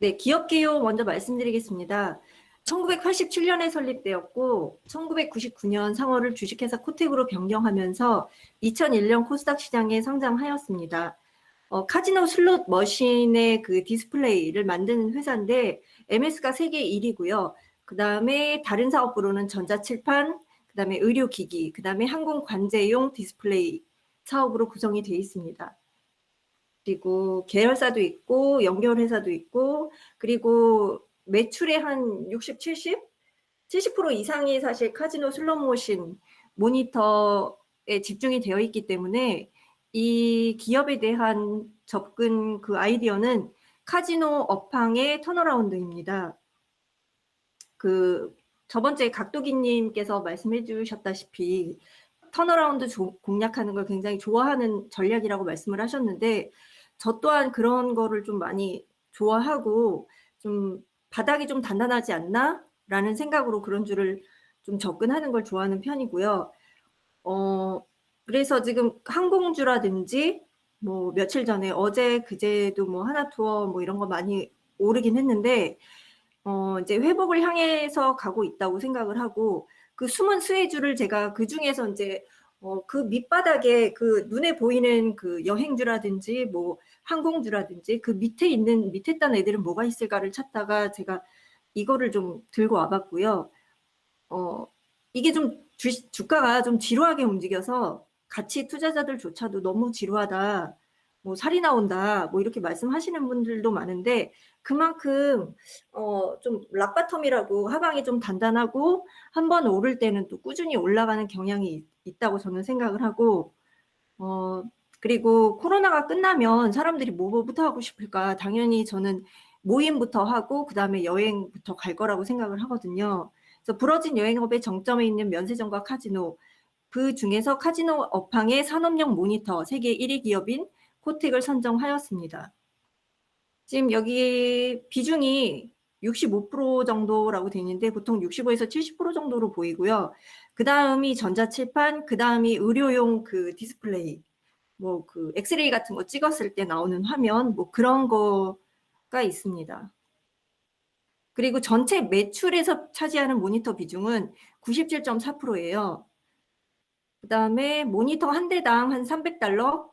네, 기업 개요 먼저 말씀드리겠습니다. 1987년에 설립되었고 1999년 상호를 주식회사 코텍으로 변경하면서 2001년 코스닥 시장에 상장하였습니다. 카지노 슬롯 머신의 그 디스플레이를 만드는 회사인데 MS가 세계 1위고요. 그 다음에 다른 사업부로는 전자칠판, 그 다음에 의료기기, 그 다음에 항공 관제용 디스플레이 사업으로 구성이 되어 있습니다. 그리고 계열사도 있고 연결회사도 있고 그리고 매출의 한 60, 70% 이상이 사실 카지노 슬롯모션 모니터에 집중이 되어 있기 때문에 이 기업에 대한 접근 그 아이디어는 카지노 업황의 턴어라운드입니다. 그 저번주에 각도기님께서 말씀해 주셨다시피 턴어라운드 공략하는 걸 굉장히 좋아하는 전략이라고 말씀을 하셨는데 저 또한 그런 거를 좀 많이 좋아하고 좀 바닥이 좀 단단하지 않나? 라는 생각으로 그런 줄을 좀 접근하는 걸 좋아하는 편이고요. 그래서 지금 항공주라든지 뭐 며칠 전에 어제 그제도 뭐 하나투어 뭐 이런 거 많이 오르긴 했는데 이제 회복을 향해서 가고 있다고 생각을 하고 그 숨은 수혜주를 제가 그 중에서 이제 그 밑바닥에 그 눈에 보이는 그 여행주라든지 뭐 항공주라든지 그 밑에 단 애들은 뭐가 있을까를 찾다가 제가 이거를 좀 들고 와봤고요. 이게 좀 주가가 좀 지루하게 움직여서 가치 투자자들조차도 너무 지루하다. 뭐 살이 나온다. 뭐 이렇게 말씀하시는 분들도 많은데 그만큼 좀 락바텀이라고 하방이 좀 단단하고 한번 오를 때는 또 꾸준히 올라가는 경향이 있다고 저는 생각을 하고 그리고 코로나가 끝나면 사람들이 뭐부터 하고 싶을까? 당연히 저는 모임부터 하고 그다음에 여행부터 갈 거라고 생각을 하거든요. 그래서 부러진 여행업의 정점에 있는 면세점과 카지노, 그 중에서 카지노 업황의 산업용 모니터 세계 1위 기업인 코텍을 선정하였습니다. 지금 여기 비중이 65% 정도라고 되어 있는데 보통 65에서 70% 정도로 보이고요. 그 다음이 전자칠판, 그 다음이 의료용 그 디스플레이, 뭐 그 엑스레이 같은 거 찍었을 때 나오는 화면, 뭐 그런 거가 있습니다. 그리고 전체 매출에서 차지하는 모니터 비중은 97.4%예요. 그 다음에 모니터 한 대당 한 300달러,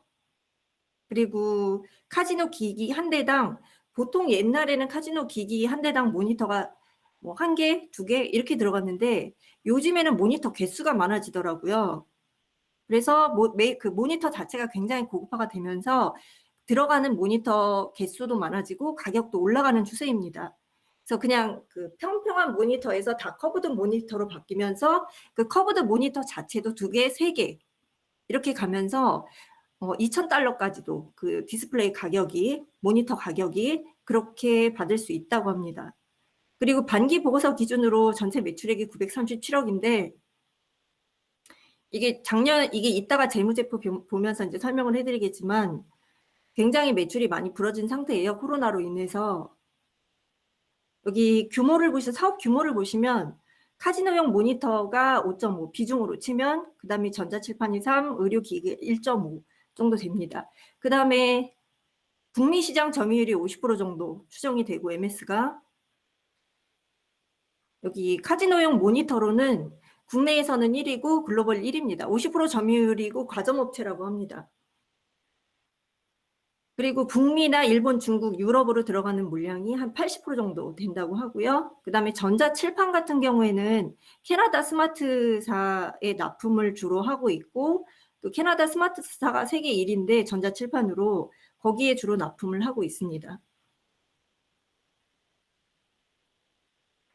그리고 카지노 기기 한 대당, 보통 옛날에는 카지노 기기 한 대당 모니터가 뭐 한 개, 두 개 이렇게 들어갔는데 요즘에는 모니터 개수가 많아지더라고요. 그래서 그 모니터 자체가 굉장히 고급화가 되면서 들어가는 모니터 개수도 많아지고 가격도 올라가는 추세입니다. 그래서 그냥 그 평평한 모니터에서 다 커브드 모니터로 바뀌면서 그 커브드 모니터 자체도 두 개, 세 개 이렇게 가면서 2,000달러까지도 그 디스플레이 가격이, 모니터 가격이 그렇게 받을 수 있다고 합니다. 그리고 반기 보고서 기준으로 전체 매출액이 937억인데 이게 이따가 재무제표 보면서 이제 설명을 해드리겠지만 굉장히 매출이 많이 부러진 상태예요. 코로나로 인해서. 여기 사업 규모를 보시면 카지노용 모니터가 5.5 비중으로 치면 그 다음에 전자칠판이 3, 의료기기 1.5 정도 됩니다. 그 다음에 북미 시장 점유율이 50% 정도 추정이 되고 MS가 여기 카지노용 모니터로는 국내에서는 1위고 글로벌 1위입니다. 50% 점유율이고 과점업체라고 합니다. 그리고 북미나 일본, 중국, 유럽으로 들어가는 물량이 한 80% 정도 된다고 하고요. 그 다음에 전자칠판 같은 경우에는 캐나다 스마트사의 납품을 주로 하고 있고 또 캐나다 스마트사가 세계 1위인데 전자칠판으로 거기에 주로 납품을 하고 있습니다.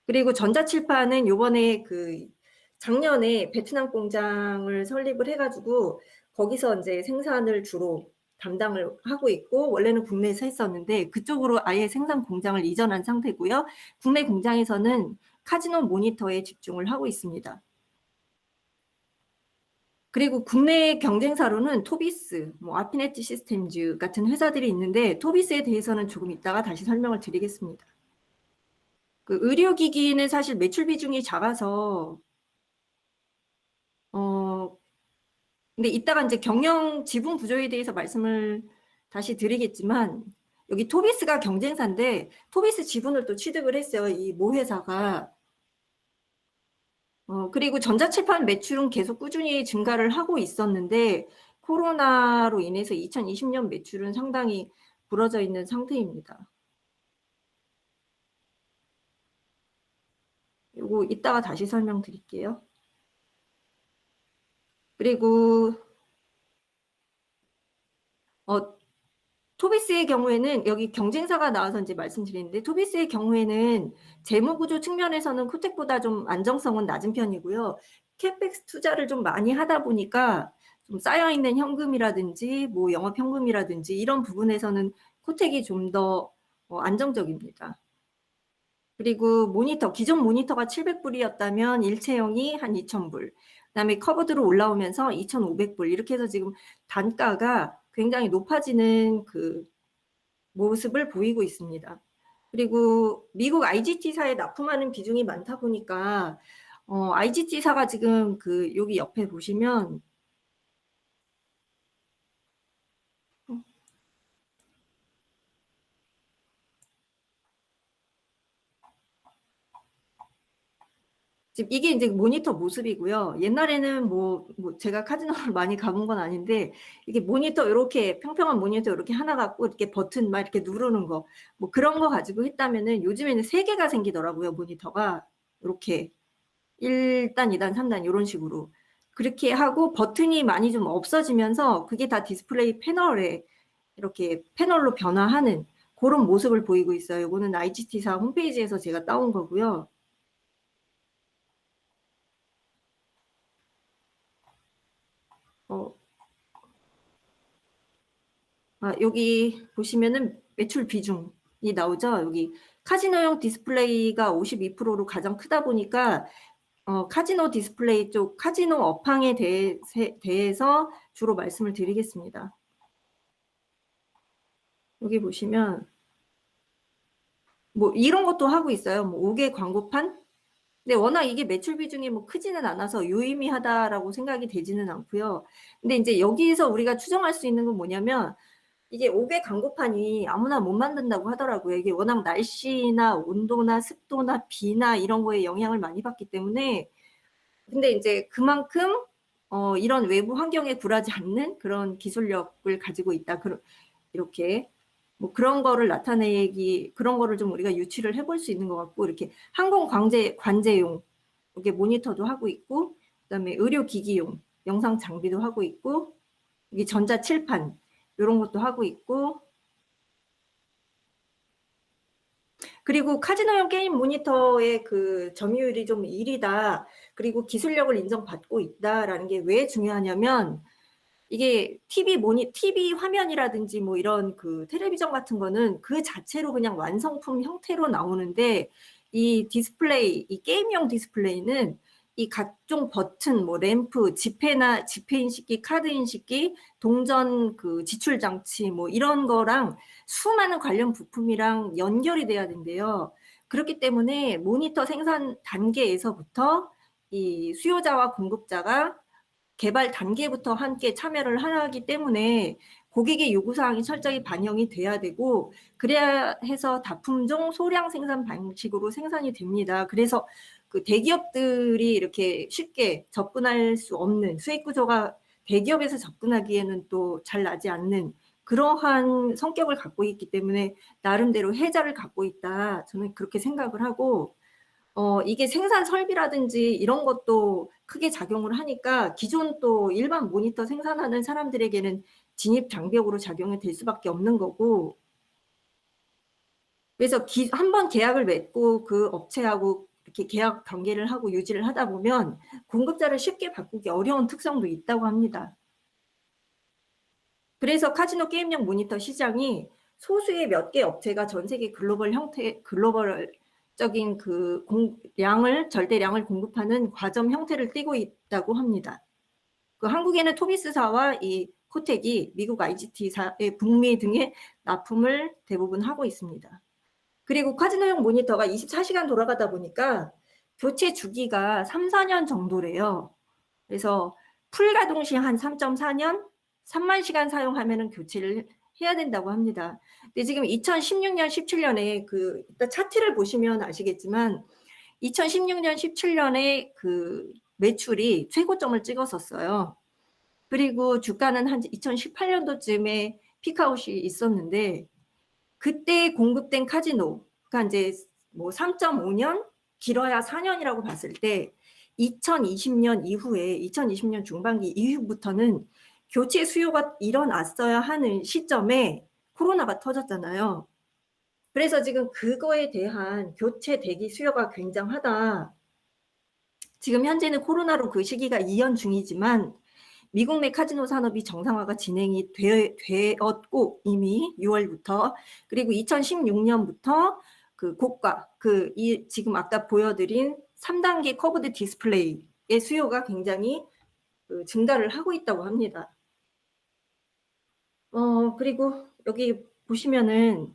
그리고 전자칠판은 요번에 작년에 베트남 공장을 설립을 해가지고 거기서 이제 생산을 주로 담당을 하고 있고 원래는 국내에서 했었는데 그쪽으로 아예 생산 공장을 이전한 상태고요. 국내 공장에서는 카지노 모니터에 집중을 하고 있습니다. 그리고 국내 경쟁사로는 토비스, 뭐 아피네트 시스템즈 같은 회사들이 있는데 토비스에 대해서는 조금 이따가 다시 설명을 드리겠습니다. 그 의료기기는 사실 매출 비중이 작아서 근데 이따가 이제 경영 지분 구조에 대해서 말씀을 다시 드리겠지만 여기 토비스가 경쟁사인데 토비스 지분을 또 취득을 했어요. 이 모 회사가. 그리고 전자칠판 매출은 계속 꾸준히 증가를 하고 있었는데 코로나로 인해서 2020년 매출은 상당히 부러져 있는 상태입니다. 요거 이따가 다시 설명드릴게요. 그리고 토비스의 경우에는 여기 경쟁사가 나와서 이제 말씀드리는데 토비스의 경우에는 재무구조 측면에서는 코텍보다 좀 안정성은 낮은 편이고요. 캐펙스 투자를 좀 많이 하다 보니까 좀 쌓여있는 현금이라든지 뭐 영업현금이라든지 이런 부분에서는 코텍이 좀 더 안정적입니다. 그리고 모니터, 기존 모니터가 700불이었다면 일체형이 한 2,000불, 그다음에 커브드로 올라오면서 2,500불 이렇게 해서 지금 단가가 굉장히 높아지는 그 모습을 보이고 있습니다. 그리고 미국 IGT사에 납품하는 비중이 많다 보니까 IGT사가 지금 그 여기 옆에 보시면 지금 이게 이제 모니터 모습이고요. 옛날에는 뭐 제가 카지노를 많이 가본 건 아닌데 이게 모니터 이렇게 평평한 모니터 이렇게 하나 갖고 이렇게 버튼 막 이렇게 누르는 거 뭐 그런 거 가지고 했다면은 요즘에는 3개가 생기더라고요. 모니터가 이렇게 1단, 2단, 3단 이런 식으로 그렇게 하고 버튼이 많이 좀 없어지면서 그게 다 디스플레이 패널에 이렇게 패널로 변화하는 그런 모습을 보이고 있어요. 이거는 IGT사 홈페이지에서 제가 따온 거고요. 여기 보시면은 매출 비중이 나오죠. 여기 카지노용 디스플레이가 52%로 가장 크다 보니까 카지노 디스플레이 쪽 카지노 업황에 대해서 주로 말씀을 드리겠습니다. 여기 보시면 뭐 이런 것도 하고 있어요. 뭐 5개 광고판. 근데 워낙 이게 매출 비중이 뭐 크지는 않아서 유의미하다라고 생각이 되지는 않고요. 근데 이제 여기서 우리가 추정할 수 있는 건 뭐냐면 이게 5개 광고판이 아무나 못 만든다고 하더라고요. 이게 워낙 날씨나 온도나 습도나 비나 이런 거에 영향을 많이 받기 때문에 근데 이제 그만큼 이런 외부 환경에 굴하지 않는 그런 기술력을 가지고 있다. 이렇게 뭐 그런 거를 나타내기 그런 거를 좀 우리가 유추를 해볼 수 있는 것 같고 이렇게 항공 관제용 이렇게 모니터도 하고 있고 그다음에 의료기기용 영상 장비도 하고 있고 여기 전자칠판 이런 것도 하고 있고 그리고 카지노용 게임 모니터의 그 점유율이 좀 1위다. 그리고 기술력을 인정받고 있다라는 게 왜 중요하냐면 이게 TV 화면이라든지 뭐 이런 그 텔레비전 같은 거는 그 자체로 그냥 완성품 형태로 나오는데 이 디스플레이, 이 게임용 디스플레이는 이 각종 버튼, 뭐 램프, 지폐 인식기, 카드 인식기, 동전 그 지출 장치 뭐 이런 거랑 수많은 관련 부품이랑 연결이 돼야 된대요. 그렇기 때문에 모니터 생산 단계에서부터 이 수요자와 공급자가 개발 단계부터 함께 참여를 하기 때문에 고객의 요구사항이 철저히 반영이 돼야 되고 그래야 해서 다품종 소량 생산 방식으로 생산이 됩니다. 그래서 그 대기업들이 이렇게 쉽게 접근할 수 없는 수익 구조가 대기업에서 접근하기에는 또 잘 나지 않는 그러한 성격을 갖고 있기 때문에 나름대로 혜자를 갖고 있다. 저는 그렇게 생각을 하고 이게 생산 설비라든지 이런 것도 크게 작용을 하니까 기존 또 일반 모니터 생산하는 사람들에게는 진입 장벽으로 작용이 될 수밖에 없는 거고 그래서 한번 계약을 맺고 그 업체하고 이렇게 계약 관계를 하고 유지를 하다 보면 공급자를 쉽게 바꾸기 어려운 특성도 있다고 합니다. 그래서 카지노 게임용 모니터 시장이 소수의 몇 개 업체가 전 세계 글로벌적인 그 절대량을 공급하는 과점 형태를 띠고 있다고 합니다. 그 한국에는 토비스사와 이 코텍이 미국 IGT사의 북미 등의 납품을 대부분 하고 있습니다. 그리고 카지노용 모니터가 24시간 돌아가다 보니까 교체 주기가 3, 4년 정도래요. 그래서 풀 가동 시 한 3.4년, 3만 시간 사용하면 교체를 해야 된다고 합니다. 근데 지금 2016년, 17년에 그 일단 차트를 보시면 아시겠지만 2016년, 17년에 그 매출이 최고점을 찍었었어요. 그리고 주가는 한 2018년도쯤에 피크아웃이 있었는데 그때 공급된 카지노가 이제 뭐 3.5년, 길어야 4년이라고 봤을 때 2020년 이후에 2020년 중반기 이후부터는 교체 수요가 일어났어야 하는 시점에 코로나가 터졌잖아요. 그래서 지금 그거에 대한 교체 대기 수요가 굉장하다. 지금 현재는 코로나로 그 시기가 이연 중이지만 미국 내 카지노 산업이 정상화가 진행이 되었고 이미 6월부터 그리고 2016년부터 그 고가 지금 아까 보여드린 3단계 커브드 디스플레이의 수요가 굉장히 증가를 하고 있다고 합니다. 그리고 여기 보시면은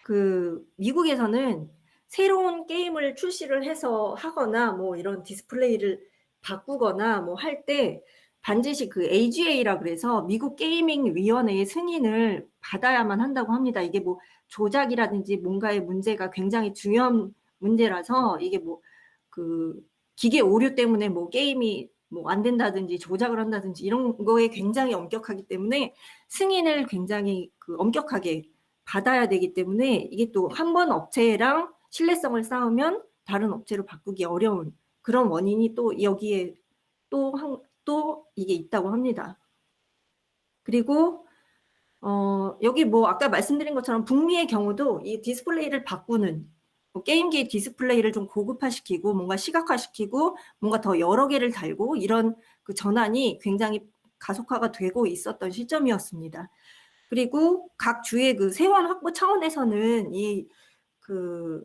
그 미국에서는 새로운 게임을 출시를 해서 하거나 뭐 이런 디스플레이를 바꾸거나 뭐 할 때 반드시 그 AGA라 그래서 미국 게이밍 위원회의 승인을 받아야만 한다고 합니다. 이게 뭐 조작이라든지 뭔가의 문제가 굉장히 중요한 문제라서 이게 뭐 그 기계 오류 때문에 뭐 게임이 뭐 안 된다든지 조작을 한다든지 이런 거에 굉장히 엄격하기 때문에 승인을 굉장히 그 엄격하게 받아야 되기 때문에 이게 또 한 번 업체랑 신뢰성을 쌓으면 다른 업체로 바꾸기 어려운 그런 원인이 또 여기에 또 이게 있다고 합니다. 그리고 여기 뭐 아까 말씀드린 것처럼 북미의 경우도 이 디스플레이를 바꾸는 게임기 디스플레이를 좀 고급화시키고 뭔가 시각화시키고 뭔가 더 여러 개를 달고 이런 그 전환이 굉장히 가속화가 되고 있었던 시점이었습니다. 그리고 각 주의 그 세원 확보 차원에서는 이 그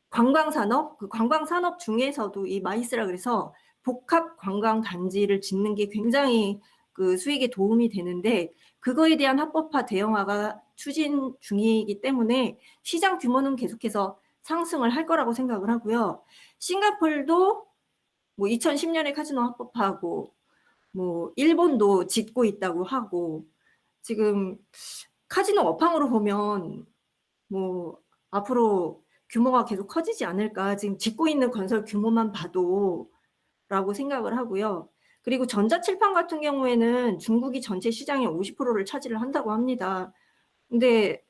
관광산업, 그 관광산업 중에서도 이 마이스라 그래서 복합 관광 단지를 짓는 게 굉장히 그 수익에 도움이 되는데 그거에 대한 합법화 대형화가 추진 중이기 때문에 시장 규모는 계속해서 상승을 할 거라고 생각을 하고요. 싱가포르도 뭐 2010년에 카지노 합법화하고 뭐 일본도 짓고 있다고 하고 지금 카지노 업황으로 보면 뭐 앞으로 규모가 계속 커지지 않을까 지금 짓고 있는 건설 규모만 봐도 라고 생각을 하고요. 그리고 전자칠판 같은 경우에는 중국이 전체 시장의 50%를 차지를 한다고 합니다. 근데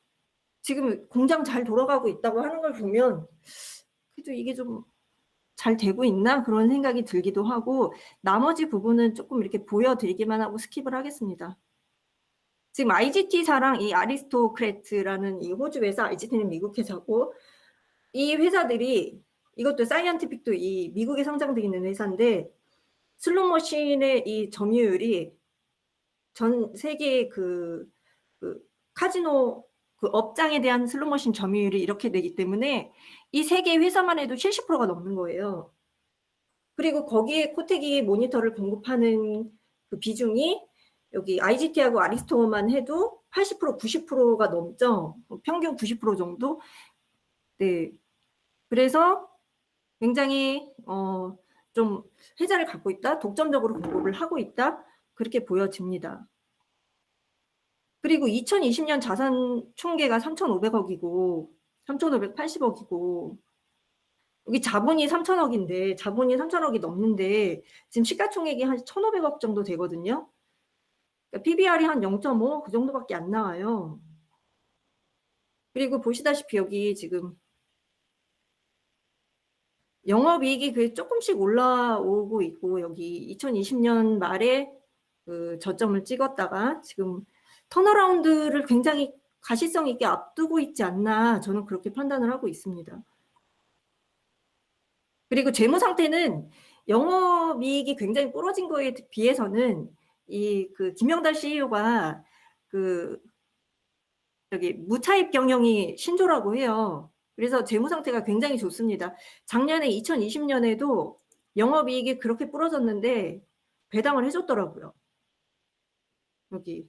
지금 공장 잘 돌아가고 있다고 하는 걸 보면 그래도 이게 좀 잘 되고 있나 그런 생각이 들기도 하고 나머지 부분은 조금 이렇게 보여드리기만 하고 스킵을 하겠습니다. 지금 IGT사랑 이 아리스토크래트라는 이 호주 회사, IGT는 미국 회사고 이 회사들이 이것도 사이언티픽도 이 미국에 상장돼 있는 회사인데 슬롯머신의 이 점유율이 전 세계 그 카지노 그 업장에 대한 슬롯머신 점유율이 이렇게 되기 때문에 이 세 개 회사만 해도 70%가 넘는 거예요. 그리고 거기에 코테기 모니터를 공급하는 그 비중이 여기 IGT하고 아리스토만 해도 80%, 90%가 넘죠. 평균 90% 정도. 네. 그래서 굉장히 좀 혜자를 갖고 있다, 독점적으로 공급을 하고 있다 그렇게 보여집니다. 그리고 2020년 자산 총계가 3,500억이고 3,580억이고 여기 자본이 3,000억인데 자본이 3,000억이 넘는데 지금 시가총액이 한 1,500억 정도 되거든요. 그러니까 PBR이 한 0.5 그 정도밖에 안 나와요. 그리고 보시다시피 여기 지금 영업이익이 그 조금씩 올라오고 있고 여기 2020년 말에 그 저점을 찍었다가 지금 턴어라운드를 굉장히 가시성 있게 앞두고 있지 않나 저는 그렇게 판단을 하고 있습니다. 그리고 재무 상태는 영업이익이 굉장히 부러진 거에 비해서는 이 그 김영달 CEO가 그 저기 무차입 경영이 신조라고 해요. 그래서 재무 상태가 굉장히 좋습니다. 작년에 2020년에도 영업이익이 그렇게 부러졌는데 배당을 해줬더라고요. 여기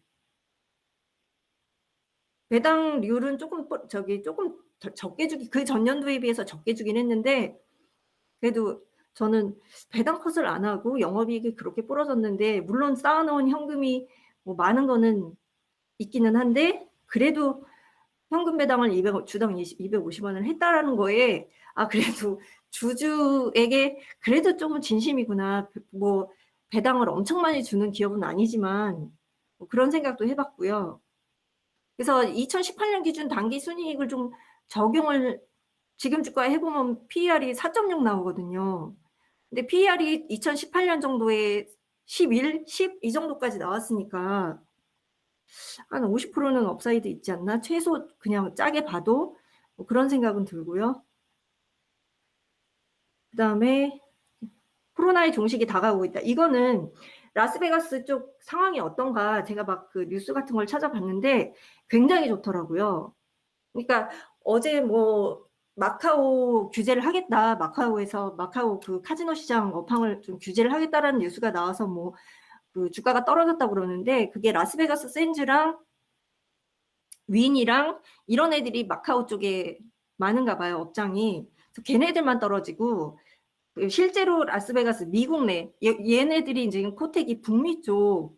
배당률은 조금 적게 주기 그 전년도에 비해서 적게 주긴 했는데 그래도 저는 배당 컷을 안 하고 영업이익이 그렇게 부러졌는데 물론 쌓아놓은 현금이 뭐 많은 거는 있기는 한데 그래도 현금 배당을 주당 250원을 했다라는 거에 그래도 주주에게 그래도 조금 진심이구나. 뭐 배당을 엄청 많이 주는 기업은 아니지만 뭐 그런 생각도 해봤고요. 그래서 2018년 기준 단기 순이익을 좀 적용을 지금 주가에 해보면 PER이 4.0 나오거든요. 근데 PER이 2018년 정도에 11, 10 이 정도까지 나왔으니까 한 50%는 업사이드 있지 않나? 최소 그냥 짜게 봐도 뭐 그런 생각은 들고요. 그 다음에 코로나의 종식이 다가오고 있다. 이거는 라스베가스 쪽 상황이 어떤가 제가 막 그 뉴스 같은 걸 찾아봤는데 굉장히 좋더라고요. 그러니까 어제 뭐 마카오 규제를 하겠다. 마카오 그 카지노 시장 업황을 좀 규제를 하겠다라는 뉴스가 나와서 뭐 그 주가가 떨어졌다고 그러는데 그게 라스베가스 샌즈랑 윈이랑 이런 애들이 마카오 쪽에 많은가 봐요, 업장이. 그래서 걔네들만 떨어지고 실제로 라스베가스 미국 내 얘네들이 이제 코텍이 북미 쪽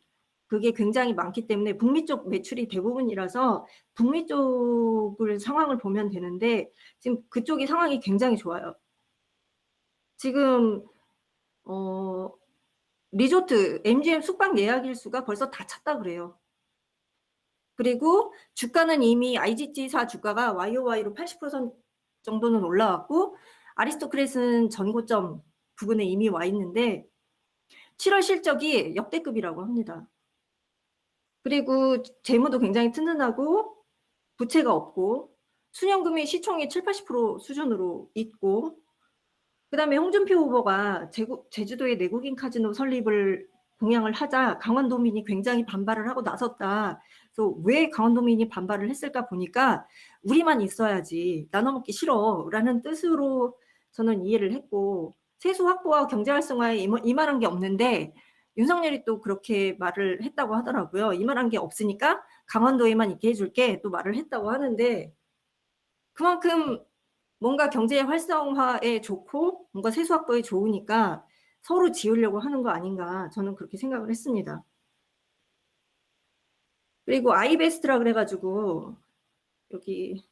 그게 굉장히 많기 때문에 북미 쪽 매출이 대부분이라서 북미 쪽을 상황을 보면 되는데 지금 그쪽이 상황이 굉장히 좋아요. 지금 리조트 MGM 숙박 예약 일수가 벌써 다 찼다 그래요. 그리고 주가는 이미 IGT사 주가가 YOY로 80% 정도는 올라왔고 아리스토크렛은 전고점 부근에 이미 와 있는데 7월 실적이 역대급이라고 합니다. 그리고 재무도 굉장히 튼튼하고 부채가 없고 순현금이 시총이 7, 80% 수준으로 있고 그다음에 홍준표 후보가 제주도에 내국인 카지노 설립을 공약을 하자 강원도민이 굉장히 반발을 하고 나섰다. 그래서 왜 강원도민이 반발을 했을까 보니까 우리만 있어야지 나눠먹기 싫어라는 뜻으로 저는 이해를 했고 세수 확보와 경제 활성화에 이만한 게 없는데 윤석열이 또 그렇게 말을 했다고 하더라고요. 이만한 게 없으니까 강원도에만 있게 해줄게 또 말을 했다고 하는데 그만큼 뭔가 경제 활성화에 좋고 뭔가 세수 확보에 좋으니까 서로 지으려고 하는 거 아닌가 저는 그렇게 생각을 했습니다. 그리고 아이베스트라 그래가지고 여기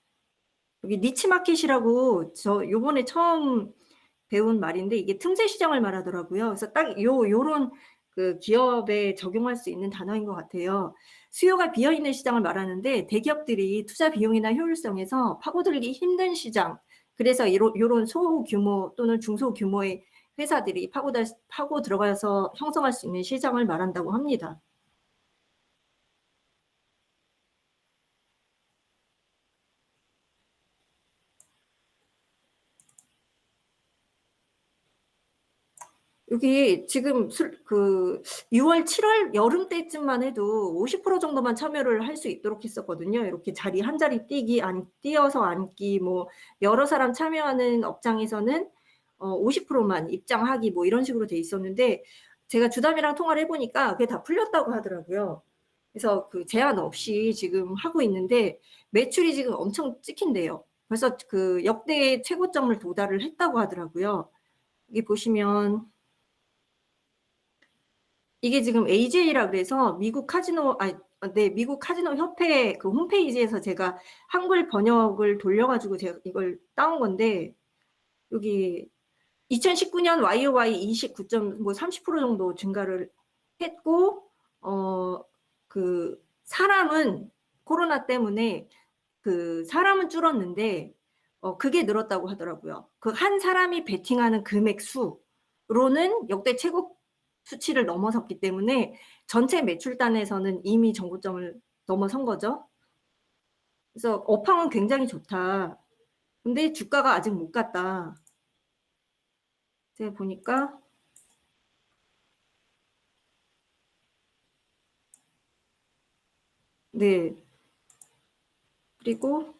니치마켓이라고 저 요번에 처음 배운 말인데 이게 틈새 시장을 말하더라고요. 그래서 딱 요런 그 기업에 적용할 수 있는 단어인 것 같아요. 수요가 비어있는 시장을 말하는데 대기업들이 투자 비용이나 효율성에서 파고들기 힘든 시장. 그래서 요런 소규모 또는 중소규모의 회사들이 파고 들어가서 형성할 수 있는 시장을 말한다고 합니다. 여기 지금 6월, 7월 여름 때쯤만 해도 50% 정도만 참여를 할 수 있도록 했었거든요. 이렇게 자리 한 자리 뛰어서 앉기, 뭐 여러 사람 참여하는 업장에서는 50%만 입장하기 뭐 이런 식으로 돼 있었는데 제가 주담이랑 통화를 해보니까 그게 다 풀렸다고 하더라고요. 그래서 그 제한 없이 지금 하고 있는데 매출이 지금 엄청 찍힌대요. 벌써 그 역대 최고점을 도달을 했다고 하더라고요. 여기 보시면 이게 지금 AJ라 그래서 미국 카지노 협회 그 홈페이지에서 제가 한글 번역을 돌려가지고 제가 이걸 따온 건데 여기 2019년 YOY 29.30% 정도 증가를 했고 그 사람은 코로나 때문에 그 사람은 줄었는데 그게 늘었다고 하더라고요. 그 한 사람이 베팅하는 금액 수로는 역대 최고 수치를 넘어섰기 때문에 전체 매출단에서는 이미 정고점을 넘어선 거죠. 그래서 업황은 굉장히 좋다. 근데 주가가 아직 못 갔다. 제가 보니까 네. 그리고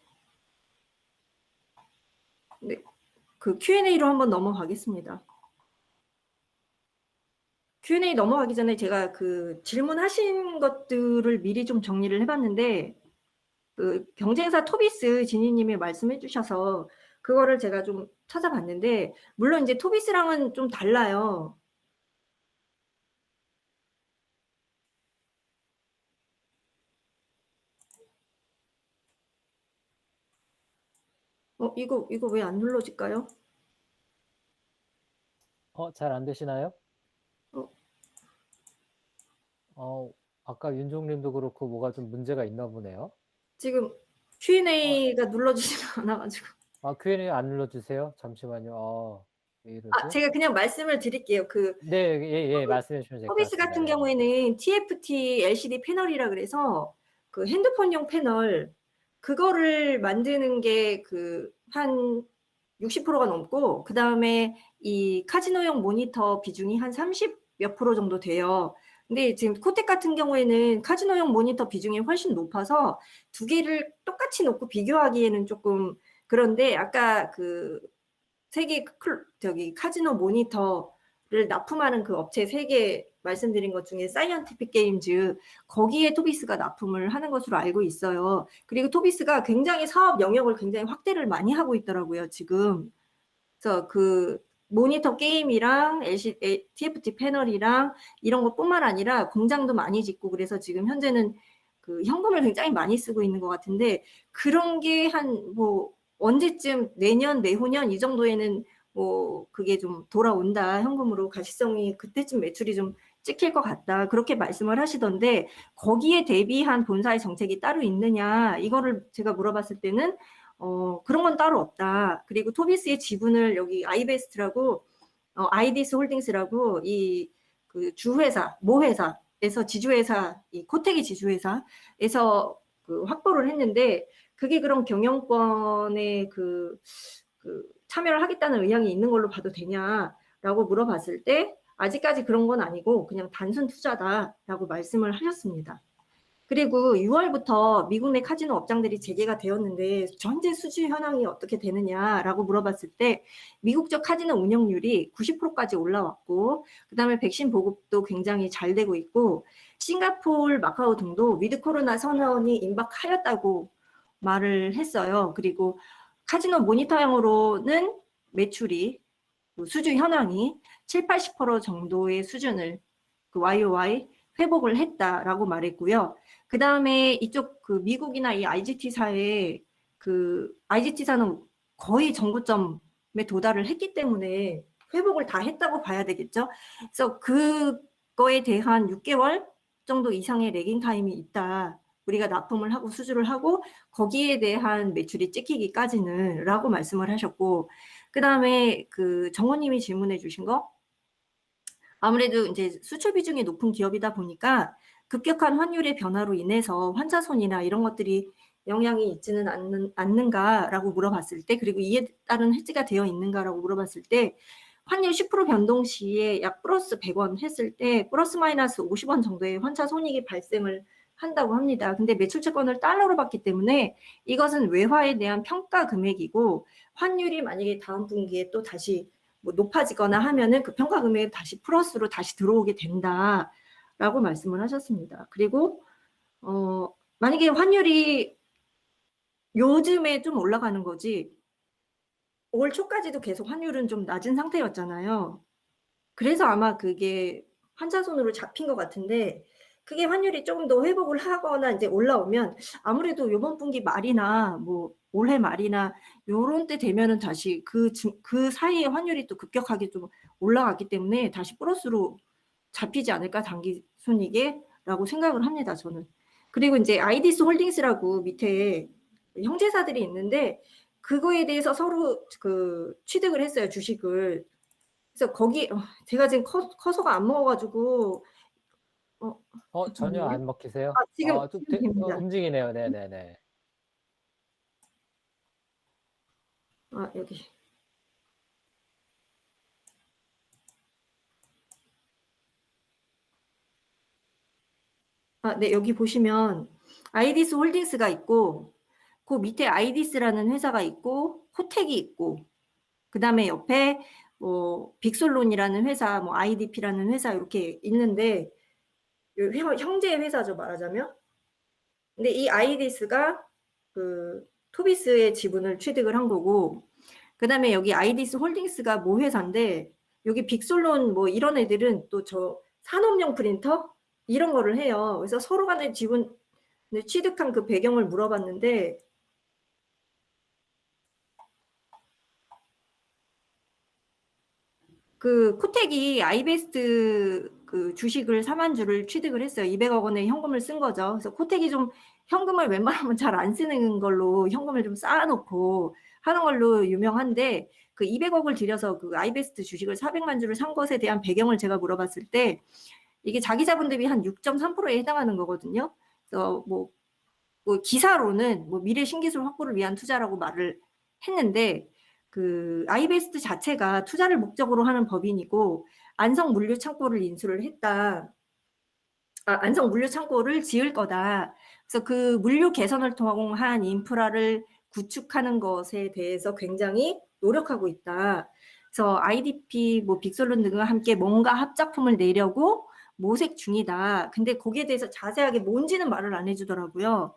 네. 그 Q&A로 한번 넘어가겠습니다. Q&A 넘어가기 전에 제가 그 질문하신 것들을 미리 좀 정리를 해봤는데 그 경쟁사 토비스 진희님이 말씀해 주셔서 그거를 제가 좀 찾아봤는데 물론 이제 토비스랑은 좀 달라요. 이거 왜 안 눌러질까요? 잘 안 되시나요? 어, 아까 윤종님도 그렇고 뭐가 좀 문제가 있나 보네요. 지금 어, Q&A가 눌러지지가 않아가지고. Q&A 안 눌러주세요. 잠시만요. 왜 이러지? 제가 그냥 말씀을 드릴게요. 네, 예, 말씀해 주시면 될 것 토비스 같습니다. 같은 네. 경우에는 TFT LCD 패널이라 그래서 그 핸드폰용 패널 그거를 만드는 게 한 60%가 넘고, 그 다음에 이 카지노용 모니터 비중이 한 30 몇 프로 정도 돼요. 근데 지금 코텍 같은 경우에는 카지노용 모니터 비중이 훨씬 높아서 두 개를 똑같이 놓고 비교하기에는 조금 그런데, 아까 세계 저기 카지노 모니터를 납품하는 그 업체 세 개 말씀드린 것 중에 사이언티픽 게임즈, 거기에 토비스가 납품을 하는 것으로 알고 있어요. 그리고 토비스가 굉장히 사업 영역을 굉장히 확대를 많이 하고 있더라고요, 지금. 그래서 모니터 게임이랑 TFT 패널이랑 이런 것뿐만 아니라 공장도 많이 짓고, 그래서 지금 현재는 현금을 굉장히 많이 쓰고 있는 것 같은데, 그런 게 언제쯤 내년, 내후년 이 정도에는 그게 좀 돌아온다. 현금으로 가시성이 그때쯤 매출이 좀 찍힐 것 같다. 그렇게 말씀을 하시던데, 거기에 대비한 본사의 정책이 따로 있느냐, 이거를 제가 물어봤을 때는 그런 건 따로 없다. 그리고 토비스의 지분을 여기 아이베스트라고, 아이디스 홀딩스라고 주회사, 모회사에서 지주회사, 이 코텍이 지주회사에서 확보를 했는데, 그게 그런 경영권에 참여를 하겠다는 의향이 있는 걸로 봐도 되냐라고 물어봤을 때, 아직까지 그런 건 아니고 그냥 단순 투자다라고 말씀을 하셨습니다. 그리고 6월부터 미국 내 카지노 업장들이 재개가 되었는데 현재 수주 현황이 어떻게 되느냐라고 물어봤을 때, 미국적 카지노 운영률이 90%까지 올라왔고, 그다음에 백신 보급도 굉장히 잘 되고 있고, 싱가포르, 마카오 등도 위드 코로나 선언이 임박하였다고 말을 했어요. 그리고 카지노 모니터형으로는 매출이 수주 현황이 7, 80% 정도의 수준을 YOY 회복을 했다라고 말했고요. 그 다음에 이쪽 미국이나 이 IGT사의 IGT사는 거의 정고점에 도달을 했기 때문에 회복을 다 했다고 봐야 되겠죠. 그래서 그거에 대한 6개월 정도 이상의 레깅 타임이 있다. 우리가 납품을 하고 수주를 하고 거기에 대한 매출이 찍히기까지는 라고 말씀을 하셨고, 그 다음에 정호님이 질문해 주신 거, 아무래도 이제 수출 비중이 높은 기업이다 보니까 급격한 환율의 변화로 인해서 환자 손이나 이런 것들이 영향이 있지는 않는가라고 물어봤을 때, 그리고 이에 따른 해지가 되어 있는가라고 물어봤을 때, 환율 10% 변동 시에 약 플러스 100원 했을 때 플러스 마이너스 50원 정도의 환차 손익이 발생을 한다고 합니다. 근데 매출 채권을 달러로 받기 때문에 이것은 외화에 대한 평가 금액이고, 환율이 만약에 다음 분기에 또 다시 높아지거나 하면은 그 평가 금액이 다시 플러스로 다시 들어오게 된다라고 말씀을 하셨습니다. 그리고 만약에 환율이 요즘에 좀 올라가는 거지, 올 초까지도 계속 환율은 좀 낮은 상태였잖아요. 그래서 아마 그게 환자손으로 잡힌 것 같은데, 그게 환율이 조금 더 회복을 하거나 이제 올라오면 아무래도 이번 분기 말이나 올해 말이나 요런 때 되면은 다시 그 사이에 환율이 또 급격하게 좀 올라갔기 때문에 다시 플러스로 잡히지 않을까, 단기 순이익에라고 생각을 합니다, 저는. 그리고 이제 아이디스 홀딩스라고 밑에 형제사들이 있는데, 그거에 대해서 서로 취득을 했어요, 주식을. 그래서 거기 제가 지금 커서가 안 먹어가지고 전혀 안 먹히세요? 지금 좀 됩니다. 움직이네요. 네네네. 여기. 네, 여기 보시면 아이디스 홀딩스가 있고, 그 밑에 아이디스라는 회사가 있고, 코텍이 있고, 그 다음에 옆에 빅솔론이라는 회사, IDP라는 회사 이렇게 있는데, 형제 회사죠, 말하자면. 근데 이 아이디스가 토비스의 지분을 취득을 한 거고, 그 다음에 여기 아이디스 홀딩스가 모 회사인데, 여기 빅솔론 이런 애들은 또 산업용 프린터 이런 거를 해요. 그래서 서로 간의 지분을 취득한 그 배경을 물어봤는데, 그 코텍이 아이베스트 그 주식을 4만 주를 취득을 했어요. 200억 원의 현금을 쓴 거죠. 그래서 코텍이 좀 현금을 웬만하면 잘 안 쓰는 걸로 현금을 좀 쌓아놓고 하는 걸로 유명한데 그 200억을 들여서 그 아이베스트 주식을 400만 주를 산 것에 대한 배경을 제가 물어봤을 때 이게 자기 자본 대비 한 6.3%에 해당하는 거거든요. 그래서 뭐 기사로는 뭐 미래 신기술 확보를 위한 투자라고 말을 했는데 그 아이베스트 자체가 투자를 목적으로 하는 법인이고 안성 물류 창고를 인수를 했다. 안성 물류 창고를 지을 거다. 그래서 그 물류 개선을 통한 인프라를 구축하는 것에 대해서 굉장히 노력하고 있다. 그래서 IDP, 뭐 빅솔룬 등과 함께 뭔가 합작품을 내려고 모색 중이다. 근데 거기에 대해서 자세하게 뭔지는 말을 안 해주더라고요.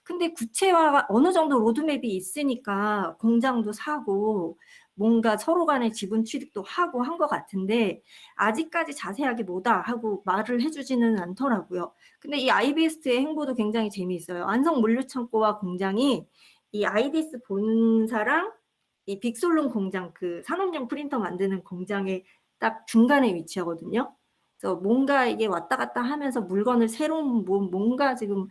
근데 구체화 어느 정도 로드맵이 있으니까 공장도 사고 뭔가 서로 간의 지분 취득도 하고 한 것 같은데 아직까지 자세하게 뭐다 하고 말을 해주지는 않더라고요. 근데 이 아이비스의 행보도 굉장히 재미있어요. 안성 물류창고와 공장이 이 아이디스 본사랑 이 빅솔룸 공장 그 산업용 프린터 만드는 공장의 딱 중간에 위치하거든요. 그래서 뭔가 이게 왔다 갔다 하면서 물건을 새로운 뭔가 지금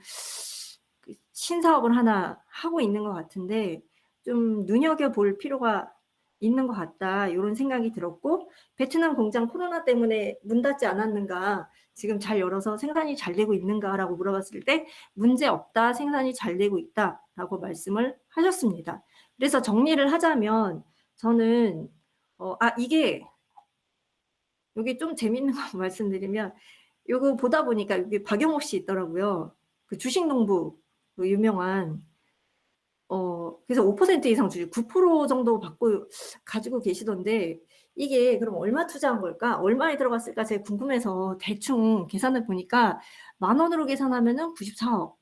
신사업을 하나 하고 있는 것 같은데 좀 눈여겨볼 필요가 있는 것 같다 이런 생각이 들었고 베트남 공장 코로나 때문에 문 닫지 않았는가 지금 잘 열어서 생산이 잘 되고 있는가라고 물어봤을 때 문제 없다 생산이 잘 되고 있다라고 말씀을 하셨습니다. 그래서 정리를 하자면 저는 이게 여기 좀 재밌는 거 말씀드리면 요거 보다 보니까 여기 박영옥 씨 있더라고요. 그 주식농부 그 유명한 그래서 5% 이상 주식 9% 정도 받고 가지고 계시던데 이게 그럼 얼마 투자한 걸까? 얼마에 들어갔을까? 제가 궁금해서 대충 계산을 보니까 10,000원으로 계산하면은 94억,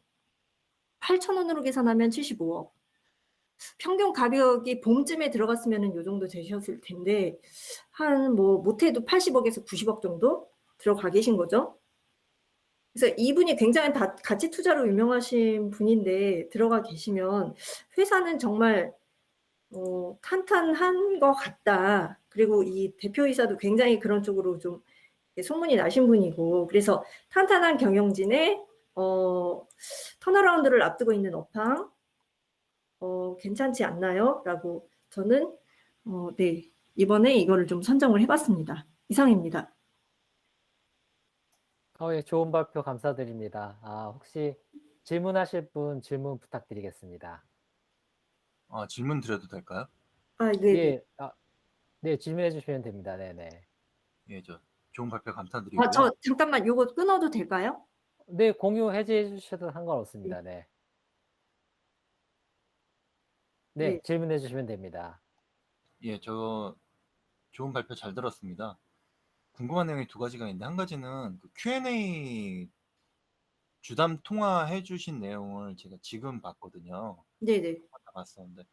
8,000원으로 계산하면 75억. 평균 가격이 봄쯤에 들어갔으면은 요 정도 되셨을 텐데 한 뭐 못해도 80억에서 90억 정도 들어가 계신 거죠. 그래서 이분이 굉장히 가치 투자로 유명하신 분인데 들어가 계시면 회사는 정말 탄탄한 것 같다. 그리고 이 대표이사도 굉장히 그런 쪽으로 좀 소문이 나신 분이고 그래서 탄탄한 경영진의 턴어라운드를 앞두고 있는 업황 괜찮지 않나요? 라고 저는 네 이번에 이거를 좀 선정을 해봤습니다. 이상입니다. 예, 좋은 발표 감사드립니다. 혹시 질문하실 분 질문 부탁드리겠습니다. 질문 드려도 될까요? 네네. 예, 네, 질문해 주시면 됩니다. 네네. 예, 좋은 발표 감사드리고요. 저 잠깐만 요거 끊어도 될까요? 네, 공유 해제해 주셔도 상관없습니다. 네. 네, 네. 질문해 주시면 됩니다. 예, 좋은 발표 잘 들었습니다. 궁금한 내용이 두 가지가 있는데 한 가지는 그 Q&A 주담 통화해 주신 내용을 제가 지금 봤거든요. 네네. 봤었는데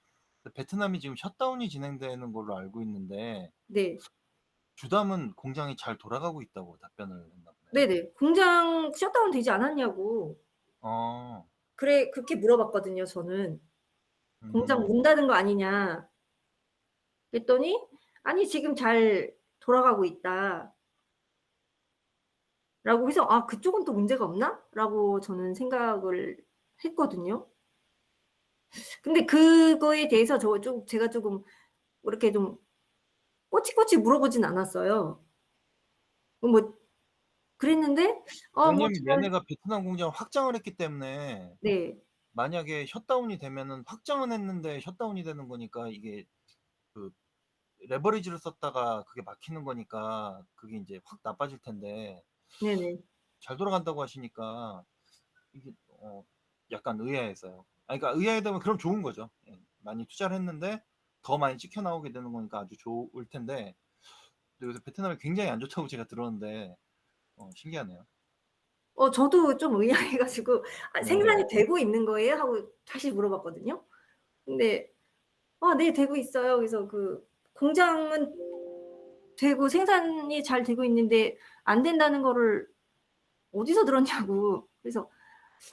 베트남이 지금 셧다운이 진행되는 걸로 알고 있는데 네. 주담은 공장이 잘 돌아가고 있다고 답변을 했나 보네요. 네네. 공장 셧다운 되지 않았냐고. 그래 그렇게 물어봤거든요. 저는. 공장 문 닫은 거 아니냐. 그랬더니 아니 지금 잘 돌아가고 있다. 라고 해서 그쪽은 또 문제가 없나? 라고 저는 생각을 했거든요. 근데 그거에 대해서 제가 조금 이렇게 좀 꼬치꼬치 물어보진 않았어요. 뭐 그랬는데 왜냐면 얘네가 베트남 공장을 확장을 했기 때문에 네. 만약에 셧다운이 되면은 확장은 했는데 셧다운이 되는 거니까 이게 그 레버리지를 썼다가 그게 막히는 거니까 그게 이제 확 나빠질 텐데 네네. 잘 돌아간다고 하시니까 이게 약간 의아해서요. 그러니까 의아하다면 그럼 좋은 거죠. 예, 많이 투자를 했는데 더 많이 찍혀 나오게 되는 거니까 아주 좋을 텐데 요새 베트남이 굉장히 안 좋다고 제가 들었는데 신기하네요. 저도 좀 의아해가지고 생산이 네. 되고 있는 거예요? 하고 다시 물어봤거든요. 근데 네 되고 있어요. 그래서 그 공장은 되고 생산이 잘 되고 있는데 안 된다는 거를 어디서 들었냐고. 그래서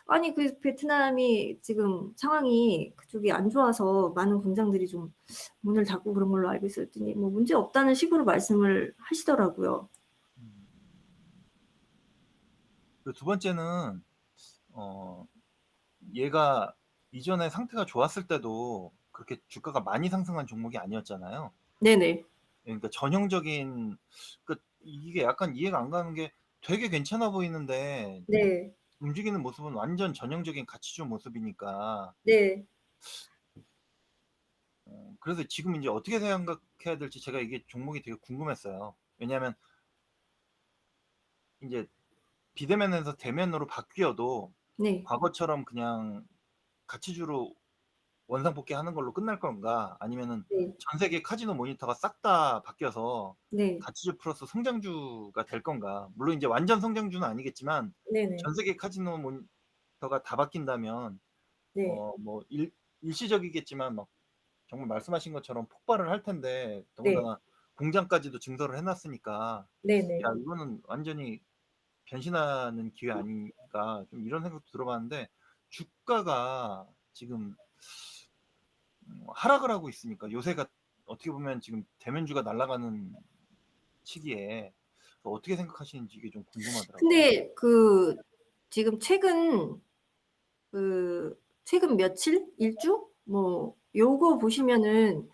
아니 그 베트남이 지금 상황이 그쪽이 안 좋아서 많은 공장들이 좀 문을 닫고 그런 걸로 알고 있었더니 뭐 문제 없다는 식으로 말씀을 하시더라고요. 그 두 번째는 얘가 이전에 상태가 좋았을 때도 그렇게 주가가 많이 상승한 종목이 아니었잖아요. 네네. 그러니까 전형적인 이게 약간 이해가 안 가는 게 되게 괜찮아 보이는데 네. 움직이는 모습은 완전 전형적인 가치주 모습이니까 네. 그래서 지금 이제 어떻게 생각해야 될지 제가 이게 종목이 되게 궁금했어요. 왜냐하면 이제 비대면에서 대면으로 바뀌어도 네. 과거처럼 그냥 가치주로 원상복귀 하는 걸로 끝날 건가 아니면은 네. 전 세계 카지노 모니터가 싹 다 바뀌어서 네. 가치주 플러스 성장주가 될 건가. 물론 이제 완전 성장주는 아니겠지만 네네. 전 세계 카지노 모니터가 다 바뀐다면 네. 뭐 일시적이겠지만 막 정말 말씀하신 것처럼 폭발을 할 텐데 네. 더군다나 공장까지도 증설을 해놨으니까 네네. 야 이거는 완전히 변신하는 기회 아닌가 좀 이런 생각도 들어봤는데 주가가 지금 하락을 하고 있으니까 요새가 어떻게 보면 지금 대면주가 날아가는 시기에 어떻게 생각하시는지 이게 좀 궁금하더라고요. 근데 지금 최근 며칠? 일주? 뭐 요거 보시면은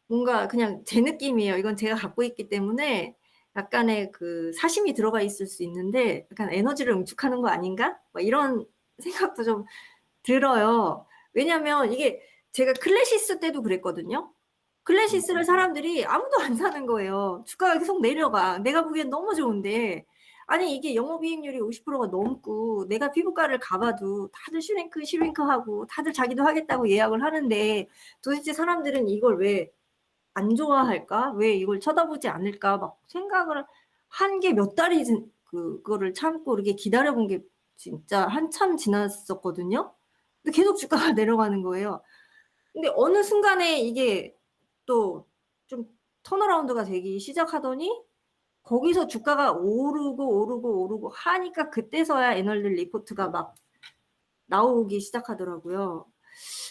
뭔가 그냥 제 느낌이에요. 이건 제가 갖고 있기 때문에 약간의 사심이 들어가 있을 수 있는데 약간 '에너지를 응축하는 거 아닌가?' 막 이런 생각도 좀 들어요. 왜냐면 이게 제가 클래시스 때도 그랬거든요. 클래시스를 사람들이 아무도 안 사는 거예요. 주가가 계속 내려가. 내가 보기엔 너무 좋은데 아니 이게 영업이익률이 50%가 넘고 내가 피부과를 가 봐도 다들 슈링크하고 다들 자기도 하겠다고 예약을 하는데 도대체 사람들은 이걸 왜 안 좋아할까? 왜 이걸 쳐다보지 않을까? 막 생각을 한 게 몇 달이 그거를 참고 이렇게 기다려 본 게 진짜 한참 지났었거든요. 근데 계속 주가가 내려가는 거예요. 근데 어느 순간에 이게 또 좀 턴어라운드가 되기 시작하더니 거기서 주가가 오르고 하니까 그때서야 애널들 리포트가 막 나오기 시작하더라고요.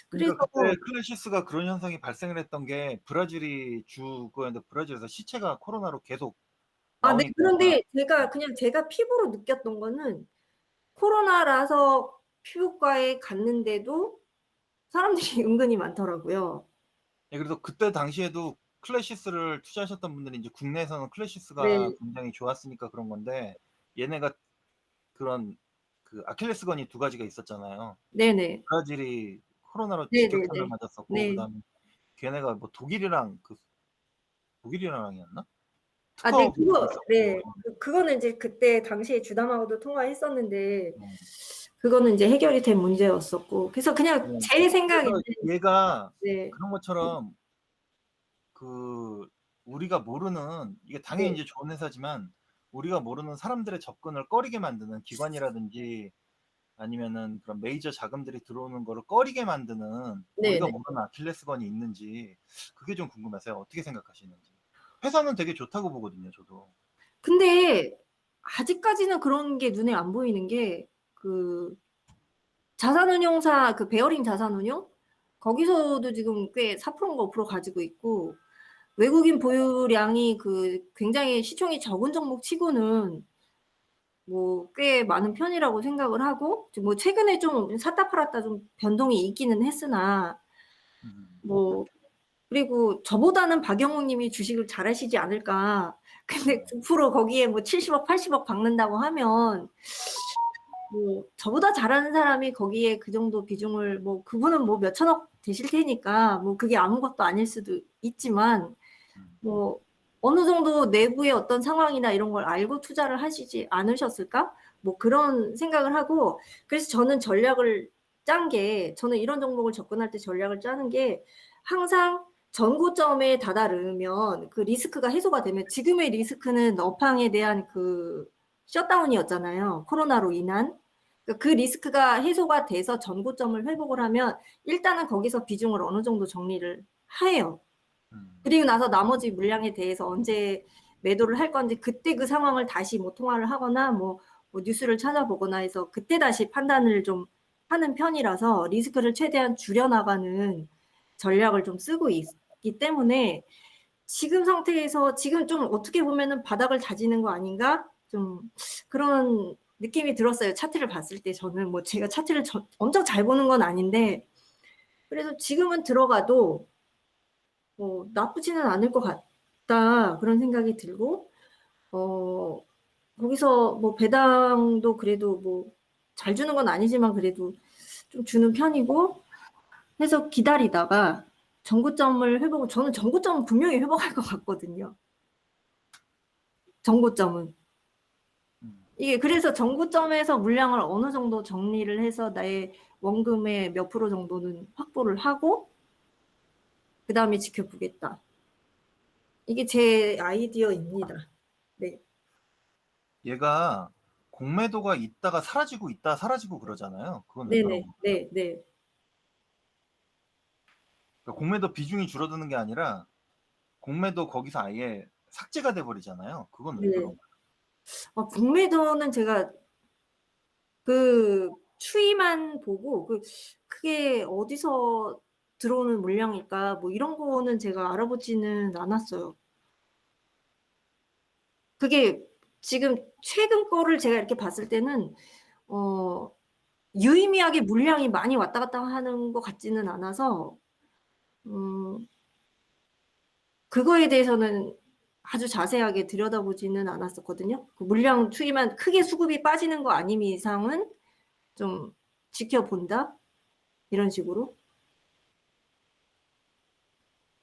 그래서 그러니까 그때 클래시스가 그런 현상이 발생을 했던 게 브라질이 주거였는데 브라질에서 시체가 코로나로 계속 네. 나오니까 그런데 제가 피부로 느꼈던 거는 코로나라서 피부과에 갔는데도 사람들이 은근히 많더라고요. 예, 그래서 그때 당시에도 클래시스를 투자하셨던 분들이 이제 국내에서는 클래시스가 네. 굉장히 좋았으니까 그런 건데 얘네가 그런 아킬레스건이 두 가지가 있었잖아요. 네네. 브라질이 코로나로 직격탄을 네네네. 맞았었고 네. 그다음에 걔네가 뭐 독일이랑이었나? 네. 특허 문제도 있었고. 네. 그거는 이제 그때 당시에 주담하고도 통화했었는데 네. 그거는 이제 해결이 된 문제였었고. 그래서 그냥 네. 제 생각에는 그래서 얘가 네. 그런 것처럼 우리가 모르는 이게 당연히 네. 이제 좋은 회사지만 우리가 모르는 사람들의 접근을 꺼리게 만드는 기관이라든지 아니면은 그런 메이저 자금들이 들어오는 거를 꺼리게 만드는 우리가 네네. 모르는 아킬레스건이 있는지 그게 좀 궁금해서요. 어떻게 생각하시는지. 회사는 되게 좋다고 보거든요, 저도. 근데 아직까지는 그런 게 눈에 안 보이는 게 자산운용사 베어링 자산운용 거기서도 지금 꽤 4%인가 5% 가지고 있고 외국인 보유량이 굉장히 시총이 적은 종목 치고는 뭐 꽤 많은 편이라고 생각을 하고 뭐 최근에 좀 샀다 팔았다 좀 변동이 있기는 했으나 뭐 그리고 저보다는 박영욱 님이 주식을 잘하시지 않을까. 근데 9% 거기에 뭐 70억, 80억 박는다고 하면 뭐 저보다 잘하는 사람이 거기에 그 정도 비중을 뭐 그분은 뭐 몇천억 되실 테니까 뭐 그게 아무것도 아닐 수도 있지만 뭐 어느 정도 내부의 어떤 상황이나 이런 걸 알고 투자를 하시지 않으셨을까? 뭐 그런 생각을 하고 그래서 저는 저는 이런 종목을 접근할 때 전략을 짜는 게 항상 전고점에 다다르면 그 리스크가 해소가 되면 지금의 리스크는 업황에 대한 셧다운이었잖아요. 코로나로 인한. 그 리스크가 해소가 돼서 전고점을 회복을 하면 일단은 거기서 비중을 어느 정도 정리를 해요. 그리고 나서 나머지 물량에 대해서 언제 매도를 할 건지 그때 그 상황을 다시 뭐 통화를 하거나 뭐 뭐 뉴스를 찾아보거나 해서 그때 다시 판단을 좀 하는 편이라서 리스크를 최대한 줄여나가는 전략을 좀 쓰고 있기 때문에 지금 상태에서 지금 좀 어떻게 보면은 바닥을 다지는 거 아닌가? 좀 그런 느낌이 들었어요. 차트를 봤을 때 저는 뭐 제가 차트를 엄청 잘 보는 건 아닌데 그래서 지금은 들어가도 뭐 나쁘지는 않을 것 같다 그런 생각이 들고 거기서 뭐 배당도 그래도 뭐 잘 주는 건 아니지만 그래도 좀 주는 편이고 해서 기다리다가 전고점을 회복을 저는 전고점은 분명히 회복할 것 같거든요. 전고점은. 이게 그래서 전고점에서 물량을 어느 정도 정리를 해서 나의 원금의 몇 프로 정도는 확보를 하고 그 다음에 지켜보겠다. 이게 제 아이디어입니다. 네. 얘가 공매도가 있다가 사라지고 있다 사라지고 그러잖아요. 그건 왜 그런 네네. 거예요? 네, 네. 그러니까 공매도 비중이 줄어드는 게 아니라 공매도 거기서 아예 삭제가 돼 버리잖아요. 그건 왜 네. 그런 거예요? 공매도는 제가 그 추이만 보고 그게 어디서 들어오는 물량일까 뭐 이런 거는 제가 알아보지는 않았어요. 그게 지금 최근 거를 제가 이렇게 봤을 때는 유의미하게 물량이 많이 왔다 갔다 하는 것 같지는 않아서 그거에 대해서는 아주 자세하게 들여다보지는 않았었거든요. 그 물량 추이만 크게 수급이 빠지는 거 아님 이상은 좀 지켜본다 이런 식으로.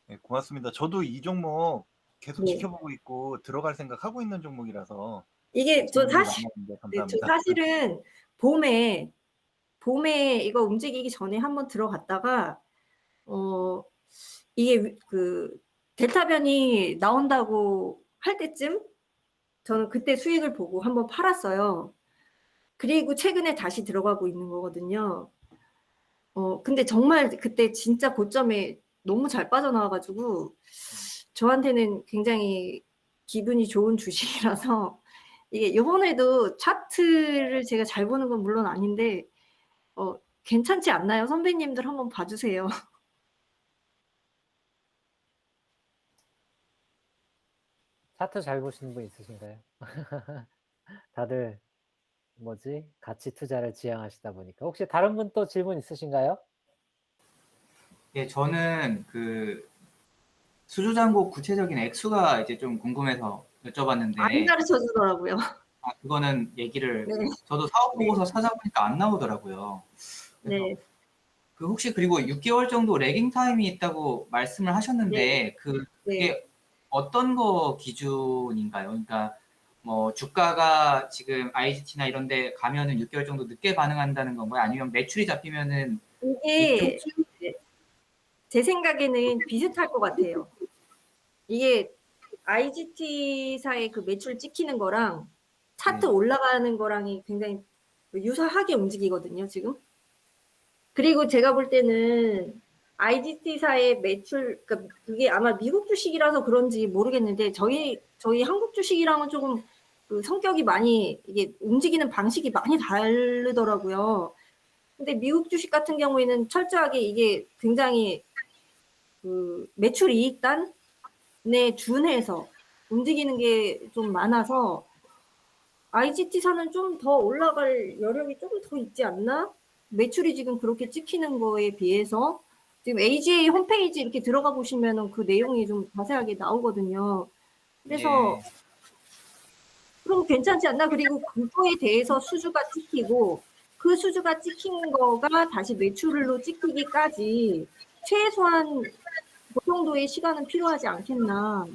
네, 고맙습니다. 저도 이 종목 계속 네. 지켜보고 있고 들어갈 생각하고 있는 종목이라서 이게 저 질문이 사실 많았는데 네, 저 감사합니다. 사실은 봄에 이거 움직이기 전에 한번 들어갔다가 이게 그 델타 변이 나온다고 할 때쯤 저는 그때 수익을 보고 한번 팔았어요. 그리고 최근에 다시 들어가고 있는 거거든요. 근데 정말 그때 진짜 고점에 너무 잘 빠져나와 가지고 저한테는 굉장히 기분이 좋은 주식이라서 이게 이번에도 차트를 제가 잘 보는 건 물론 아닌데 괜찮지 않나요? 선배님들 한번 봐 주세요. 차트 잘 보시는 분 있으신가요? 다들 뭐지? 가치 투자를 지향하시다 보니까. 혹시 다른 분 또 질문 있으신가요? 예, 저는 그 수주잔고 구체적인 액수가 이제 좀 궁금해서 안 여쭤봤는데, 가르쳐 주더라고요. 그거는 얘기를 네. 저도 사업 보고서 찾아보니까 안 나오더라고요. 그래서 네. 그 혹시 그리고 6개월 정도 레깅 타임이 있다고 말씀을 하셨는데 그게 네. 어떤 거 기준인가요? 그러니까 뭐 주가가 지금 IGT나 이런 데 가면은 6개월 정도 늦게 반응한다는 건가요? 아니면 매출이 잡히면은 이쪽 이게 제 생각에는 비슷할 것 같아요. 이게 IGT사의 그 매출 찍히는 거랑 차트 올라가는 거랑이 굉장히 유사하게 움직이거든요, 지금. 그리고 제가 볼 때는 IGT사의 매출, 그러니까 그게 아마 미국 주식이라서 그런지 모르겠는데 저희 한국 주식이랑은 조금 그 성격이 많이 이게 움직이는 방식이 많이 다르더라고요. 근데 미국 주식 같은 경우에는 철저하게 이게 굉장히 그 매출 이익단에 준해서 움직이는 게 좀 많아서 IGT사는 좀 더 올라갈 여력이 조금 더 있지 않나? 매출이 지금 그렇게 찍히는 거에 비해서 지금 AGA 홈페이지 이렇게 들어가 보시면은 그 내용이 좀 자세하게 나오거든요. 그래서 그럼 괜찮지 않나? 그리고 그거에 대해서 수주가 찍히고 그 수주가 찍힌 거가 다시 매출로 찍히기까지 최소한 그 정도의 시간은 필요하지 않겠나.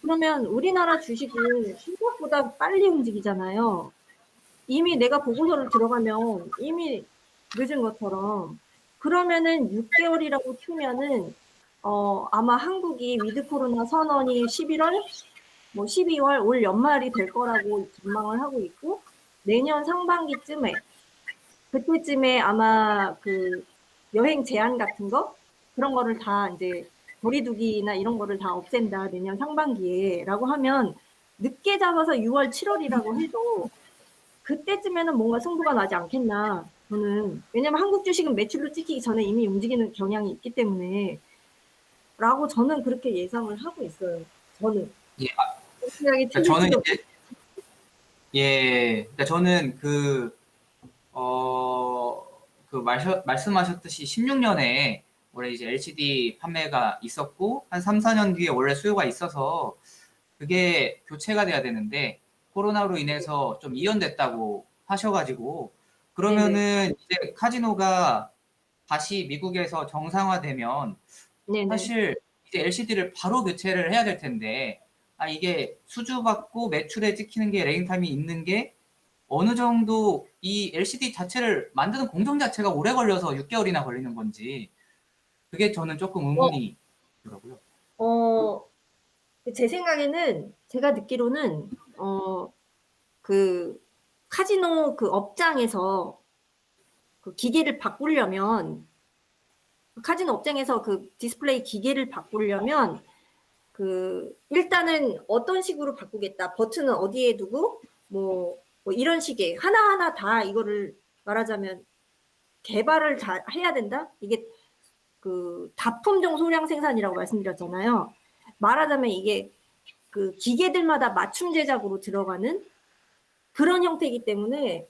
그러면 우리나라 주식은 생각보다 빨리 움직이잖아요. 이미 내가 보고서를 들어가면 이미 늦은 것처럼. 그러면은 6개월이라고 치면은 아마 한국이 위드 코로나 선언이 11월, 뭐 12월 올 연말이 될 거라고 전망을 하고 있고 내년 상반기쯤에 그때쯤에 아마 그 여행 제한 같은 거 그런 거를 다 이제 거리두기나 이런 거를 다 없앤다 내년 상반기에라고 하면 늦게 잡아서 6월, 7월이라고 해도 그때쯤에는 뭔가 승부가 나지 않겠나. 저는 왜냐면 한국 주식은 매출로 찍히기 전에 이미 움직이는 경향이 있기 때문에 라고 저는 그렇게 예상을 하고 있어요. 저는. 예, 생각이 그러니까 저는 틀릴지도 이제 그러니까 저는 말씀하셨듯이 16년에 원래 이제 LCD 판매가 있었고 한 3, 4년 뒤에 원래 수요가 있어서 그게 교체가 돼야 되는데 코로나로 인해서 좀 이연됐다고 하셔가지고 그러면은 이제 카지노가 다시 미국에서 정상화되면 네네. 사실 이제 LCD를 바로 교체를 해야 될 텐데 이게 수주받고 매출에 찍히는 게 레깅타임이 있는 게 어느 정도 이 LCD 자체를 만드는 공정 자체가 오래 걸려서 6개월이나 걸리는 건지 그게 저는 조금 의문이 들더라고요. 제 생각에는 제가 듣기로는 그 카지노 그 업장에서 그 기계를 바꾸려면 카지노 업장에서 그 디스플레이 기계를 바꾸려면 그 일단은 어떤 식으로 바꾸겠다. 버튼은 어디에 두고 뭐 이런 식의 하나하나 다 이거를 말하자면 개발을 잘 해야 된다. 이게 그 다품종 소량 생산이라고 말씀드렸잖아요. 말하자면 이게 그 기계들마다 맞춤 제작으로 들어가는 그런 형태이기 때문에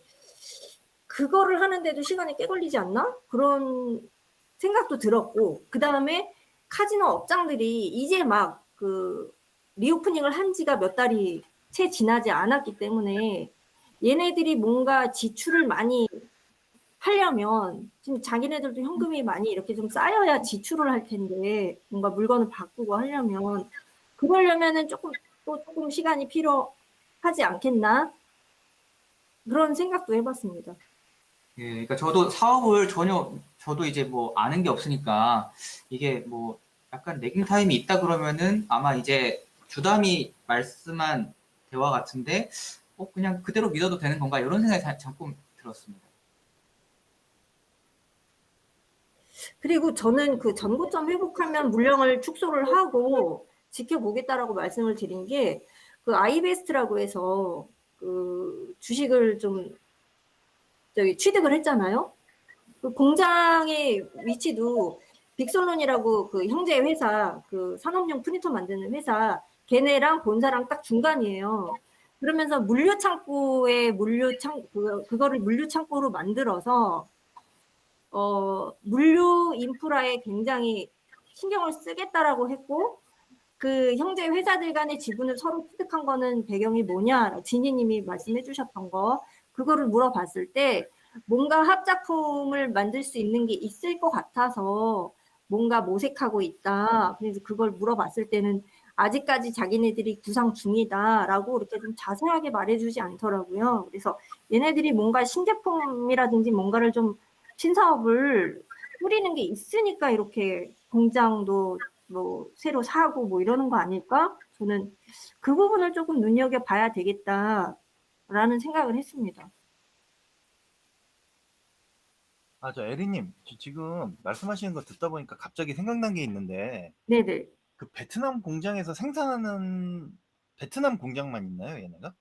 그거를 하는데도 시간이 꽤 걸리지 않나? 그런 생각도 들었고, 그 다음에 카지노 업장들이 이제 막 그 리오프닝을 한 지가 몇 달이 채 지나지 않았기 때문에 얘네들이 뭔가 지출을 많이 하려면 지금 자기네들도 현금이 많이 이렇게 좀 쌓여야 지출을 할 텐데 뭔가 물건을 바꾸고 하려면 그러려면은 조금 시간이 필요하지 않겠나? 그런 생각도 해봤습니다. 예, 그러니까 저도 사업을 저도 이제 뭐 아는 게 없으니까 이게 뭐 약간 레깅 타임이 있다 그러면은 아마 이제 주담이 말씀한 대화 같은데 그냥 그대로 믿어도 되는 건가 이런 생각이 잠깐 들었습니다. 그리고 저는 그 전고점 회복하면 물량을 축소를 하고 지켜보겠다라고 말씀을 드린 게 그 아이베스트라고 해서 그 주식을 좀 취득을 했잖아요. 그 공장의 위치도 빅솔론이라고 그 형제 회사, 그 산업용 프린터 만드는 회사, 걔네랑 본사랑 딱 중간이에요. 그러면서 물류 창고에 그거를 물류 창고로 만들어서 물류 인프라에 굉장히 신경을 쓰겠다라고 했고, 그 형제 회사들 간의 지분을 서로 취득한 거는 배경이 뭐냐, 진희님이 말씀해 주셨던 거, 그거를 물어봤을 때 뭔가 합작품을 만들 수 있는 게 있을 것 같아서 뭔가 모색하고 있다. 그래서 그걸 물어봤을 때는 아직까지 자기네들이 구상 중이다라고 이렇게 좀 자세하게 말해주지 않더라고요. 그래서 얘네들이 뭔가 신제품이라든지 뭔가를 좀 신사업을 꾸리는 게 있으니까 이렇게 공장도 뭐 새로 사고 뭐 이러는 거 아닐까? 저는 그 부분을 조금 눈여겨봐야 되겠다라는 생각을 했습니다. 저 에리님, 지금 말씀하시는 거 듣다 보니까 갑자기 생각난 게 있는데, 네네. 그 베트남 공장에서 생산하는 베트남 공장만 있나요, 얘네가?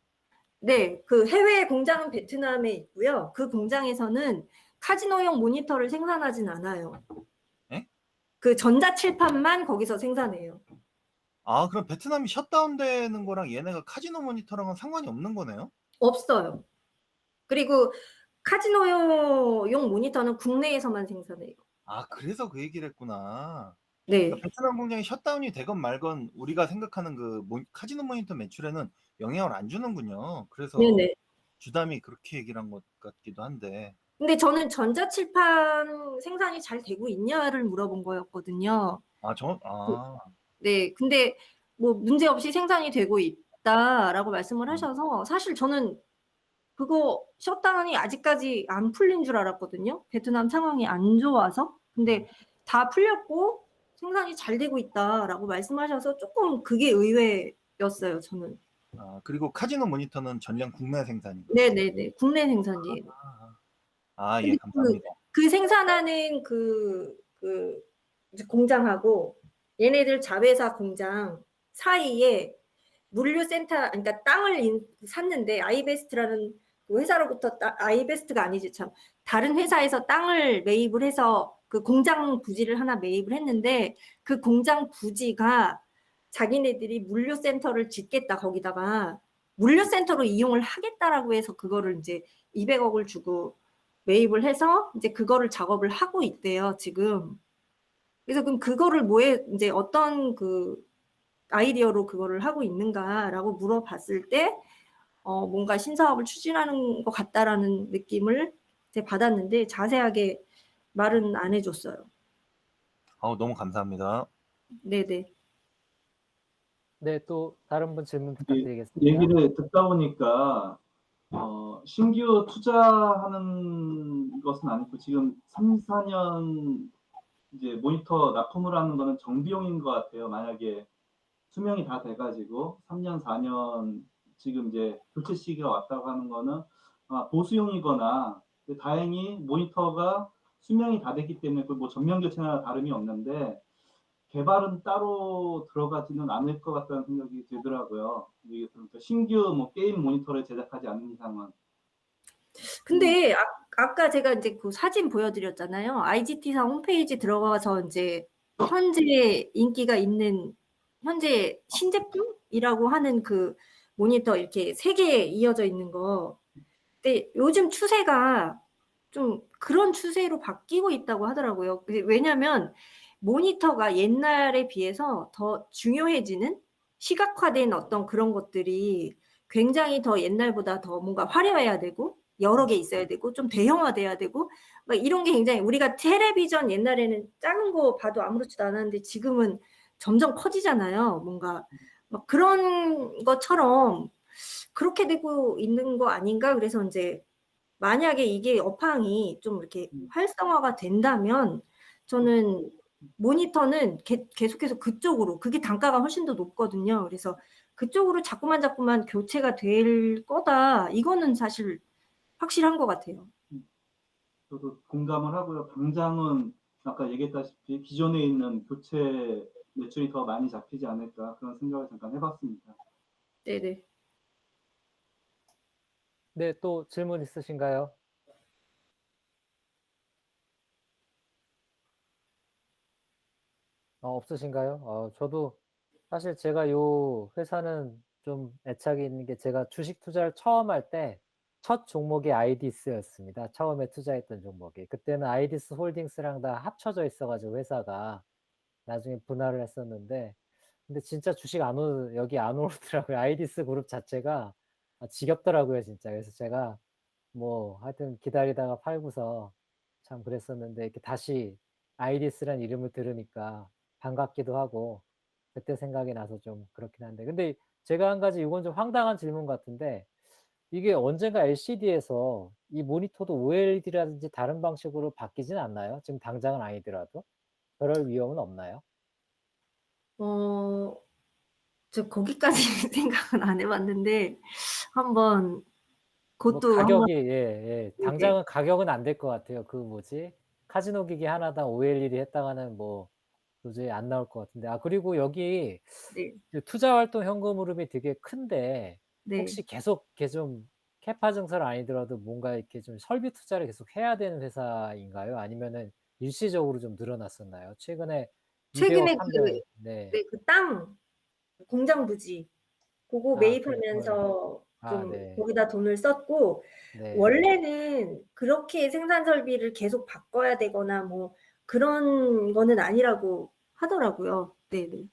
네, 그 해외 공장은 베트남에 있고요. 그 공장에서는 카지노용 모니터를 생산하진 않아요. 예? 그 전자칠판만 거기서 생산해요. 그럼 베트남이 셧다운되는 거랑 얘네가 카지노 모니터랑은 상관이 없는 거네요? 없어요. 그리고 카지노용 모니터는 국내에서만 생산해요. 그래서 그 얘기를 했구나. 네. 그러니까 베트남 공장이 셧다운이 되건 말건 우리가 생각하는 그 카지노 모니터 매출에는 영향을 안 주는군요. 그래서 네네. 주담이 그렇게 얘기를 한 것 같기도 한데. 근데 저는 전자칠판 생산이 잘 되고 있냐를 물어본 거였거든요. 네, 근데 뭐 문제 없이 생산이 되고 있다라고 말씀을 하셔서 사실 저는 그거 셧다운이 아직까지 안 풀린 줄 알았거든요. 베트남 상황이 안 좋아서. 근데 다 풀렸고 생산이 잘 되고 있다라고 말씀하셔서 조금 그게 의외였어요, 저는. 그리고 카지노 모니터는 전량 국내 생산이고. 네네네, 국내 생산이에요. 예, 감사합니다. 그 생산하는 이제 공장하고 얘네들 자회사 공장 사이에 물류센터, 그러니까 땅을 샀는데 아이베스트라는 그 회사로부터 아이베스트가 아니지 참 다른 회사에서 땅을 매입을 해서 그 공장 부지를 하나 매입을 했는데 그 공장 부지가 자기네들이 물류센터를 짓겠다 거기다가 물류센터로 이용을 하겠다라고 해서 그거를 이제 200억을 주고 매입을 해서 이제 그거를 작업을 하고 있대요 지금. 그래서 그럼 그거를 뭐에 이제 어떤 그 아이디어로 그거를 하고 있는가라고 물어봤을 때 뭔가 신사업을 추진하는 것 같다라는 느낌을 이제 받았는데 자세하게 말은 안 해줬어요. 너무 감사합니다. 네네. 네, 또 다른 분 질문 이 부탁드리겠습니다. 얘기를 듣다 보니까 신규 투자하는 것은 아니고 지금 3, 4년 이제 모니터 납품을 하는 거는 정비용인 것 같아요. 만약에 수명이 다 돼가지고 3년, 4년 지금 이제 교체 시기가 왔다고 하는 거는 보수용이거나 다행히 모니터가 수명이 다 됐기 때문에 그 뭐 전면 교체나 다름이 없는데 개발은 따로 들어가지는 않을 것 같다는 생각이 들더라고요. 이게 그러니까 신규 뭐 게임 모니터를 제작하지 않는 이상은. 근데 아까 제가 이제 그 사진 보여드렸잖아요. IGT사 홈페이지 들어가서 이제 현재 인기가 있는 현재 신제품이라고 하는 그 모니터 이렇게 3개 이어져 있는 거. 근데 요즘 추세가 좀 그런 추세로 바뀌고 있다고 하더라고요. 왜냐면 모니터가 옛날에 비해서 더 중요해지는 시각화된 어떤 그런 것들이 굉장히 더 옛날보다 더 뭔가 화려해야 되고 여러 개 있어야 되고 좀 대형화돼야 되고 막 이런 게 굉장히 우리가 텔레비전 옛날에는 작은 거 봐도 아무렇지도 않았는데 지금은 점점 커지잖아요. 뭔가 막 그런 것처럼 그렇게 되고 있는 거 아닌가? 그래서 이제 만약에 이게 업황이 좀 이렇게 활성화가 된다면 저는 모니터는 계속해서 그쪽으로 그게 단가가 훨씬 더 높거든요. 그래서 그쪽으로 자꾸만 교체가 될 거다. 이거는 사실 확실한 것 같아요. 저도 공감을 하고요. 당장은 아까 얘기했다시피 기존에 있는 교체 매출이 더 많이 잡히지 않을까 그런 생각을 잠깐 해봤습니다. 네네. 네, 또 질문 있으신가요? 없으신가요? 저도 사실 제가 요 회사는 좀 애착이 있는 게 제가 주식 투자를 처음 할 때 첫 종목이 아이디스였습니다. 처음에 투자했던 종목이. 그때는 아이디스 홀딩스랑 다 합쳐져 있어가지고 회사가 나중에 분할을 했었는데 근데 진짜 주식 여기 안 오르더라고요. 아이디스 그룹 자체가 지겹더라고요, 진짜. 그래서 제가 뭐 하여튼 기다리다가 팔고서 참 그랬었는데 이렇게 다시 아이디스란 이름을 들으니까 반갑기도 하고 그때 생각이 나서 좀 그렇긴 한데 근데 제가 한 가지 이건 좀 황당한 질문 같은데 이게 언젠가 LCD에서 이 모니터도 OLED라든지 다른 방식으로 바뀌진 않나요? 지금 당장은 아니더라도 그럴 위험은 없나요? 저 거기까지 생각은 안 해봤는데 한번 뭐 그것도 가격이 한번 예, 당장은 가격은 안 될 것 같아요. 그 뭐지? 카지노 기기 하나당 OLED 했다가는 뭐 도저히 안 나올 것 같은데. 그리고 여기 네, 투자 활동 현금 흐름이 되게 큰데 네. 혹시 계속 이렇게 좀 캐파 증설 아니더라도 뭔가 이렇게 좀 설비 투자를 계속 해야 되는 회사인가요? 아니면은 일시적으로 좀 늘어났었나요? 최근에 200억, 최근에 300억. 네. 그 땅 공장 부지 그거 그걸. 매입하면서 좀 네. 거기다 돈을 썼고 네. 원래는 그렇게 생산 설비를 계속 바꿔야 되거나 뭐 그런 거는 아니라고 하더라고요. 네네.